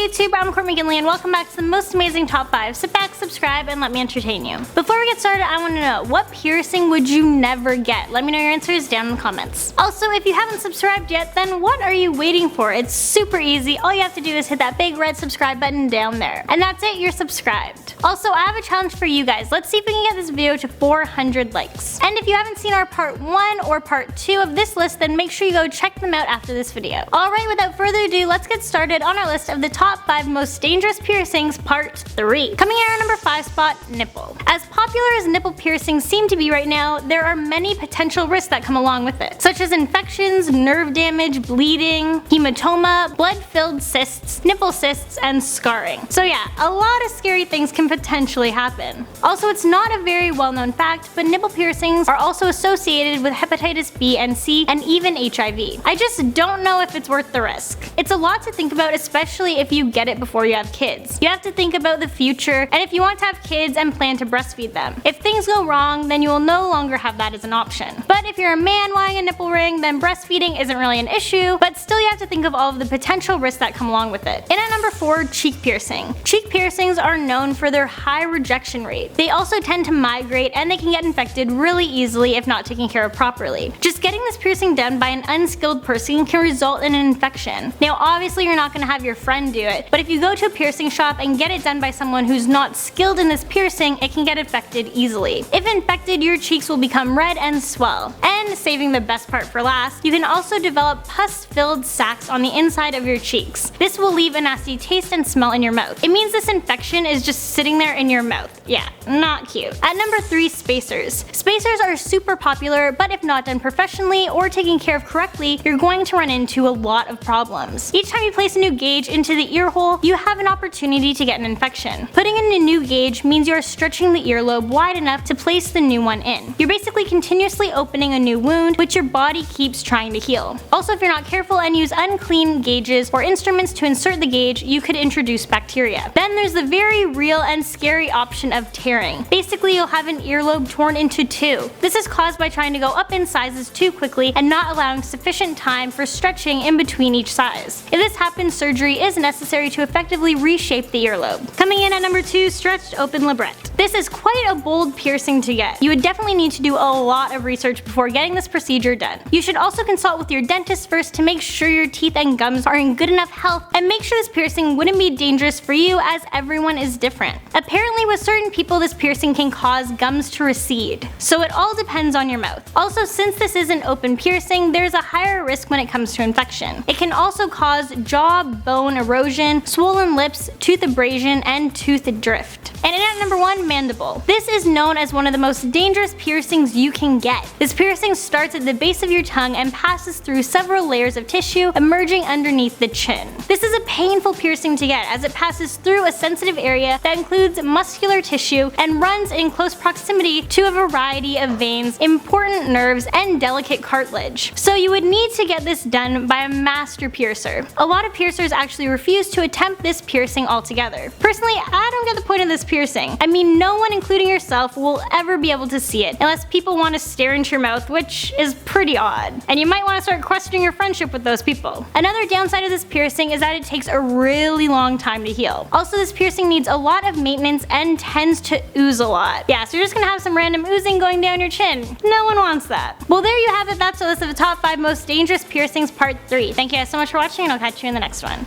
YouTube, I'm Courtney McGinley and welcome back to the most amazing top 5. Sit back, subscribe, and let me entertain you. Before we get started, I want to know, what piercing would you never get? Let me know your answers down in the comments. Also, if you haven't subscribed yet, then what are you waiting for? It's super easy. All you have to do is hit that big red subscribe button down there. And that's it, you're subscribed. Also, I have a challenge for you guys. Let's see if we can get this video to 400 likes. And if you haven't seen our part 1 or part 2 of this list, then make sure you go check them out after this video. Alright, without further ado, let's get started on our list of the top 5 most dangerous piercings, part 3. Coming in at our number 5 spot, nipple. As popular as nipple piercings seem to be right now, there are many potential risks that come along with it, such as infections, nerve damage, bleeding, hematoma, blood-filled cysts, nipple cysts, and scarring. So yeah, a lot of scary things can potentially happen. Also, it's not a very well-known fact, but nipple piercings are also associated with hepatitis B and C and even HIV. I just don't know if it's worth the risk. It's a lot to think about, especially if you get it before you have kids. You have to think about the future and if you want to have kids and plan to breastfeed them. If things go wrong, then you will no longer have that as an option. But if you're a man wearing a nipple ring, then breastfeeding isn't really an issue, but still you have to think of all of the potential risks that come along with it. In at number 4, cheek piercing. Cheek piercings are known for their high rejection rate. They also tend to migrate and they can get infected really easily if not taken care of properly. Just getting this piercing done by an unskilled person can result in an infection. Now obviously you're not going to have your friend do it, but if you go to a piercing shop and get it done by someone who's not skilled in this piercing, it can get infected easily. If infected, your cheeks will become red and swell. And saving the best part for last, you can also develop pus-filled sacs on the inside of your cheeks. This will leave a nasty taste and smell in your mouth. It means this infection is just sitting there in your mouth. Yeah, not cute. At number 3, spacers. Spacers are super popular, but if not done professionally or taken care of correctly, you're going to run into a lot of problems. Each time you place a new gauge into the ear hole, you have an opportunity to get an infection. Putting in a new gauge means you're stretching the earlobe wide enough to place the new one in. You're basically continuously opening a new wound, which your body keeps trying to heal. Also, if you're not careful and use unclean gauges or instruments to insert the gauge, you could introduce bacteria. Then there's the very real and scary option of tearing. Basically, you'll have an earlobe torn into 2. This is caused by trying to go up in sizes too quickly and not allowing sufficient time for stretching in between each size. If this happens, surgery is necessary to effectively reshape the earlobe. Coming in at number 2, stretched open labret. This is quite a bold piercing to get. You would definitely need to do a lot of research before getting this procedure done. You should also consult with your dentist first to make sure your teeth and gums are in good enough health, and make sure this piercing wouldn't be dangerous for you as everyone is different. Apparently with certain people this piercing can cause gums to recede, so it all depends on your mouth. Also, since this is an open piercing, there's a higher risk when it comes to infection. It can also cause jaw bone erosion, swollen lips, tooth abrasion, and tooth drift. And in at number 1, mandible. This is known as one of the most dangerous piercings you can get. This piercing starts at the base of your tongue and passes through several layers of tissue, emerging underneath the chin. This is a painful piercing to get as it passes through a sensitive area that includes muscular tissue and runs in close proximity to a variety of veins, important nerves, and delicate cartilage. So you would need to get this done by a master piercer. A lot of piercers actually refuse to attempt this piercing altogether. Personally, I don't get the point of this piercing. I mean, no one, including yourself, will ever be able to see it unless people want to stare into your mouth, which is pretty odd. And you might want to start questioning your friendship with those people. Another downside of this piercing is that it takes a really long time to heal. Also, this piercing needs a lot of maintenance and tends to ooze a lot. Yeah, so you're just gonna have some random oozing going down your chin. No one wants that. Well, there you have it. That's a list of the top 5 most dangerous piercings, part 3. Thank you guys so much for watching, and I'll catch you in the next one.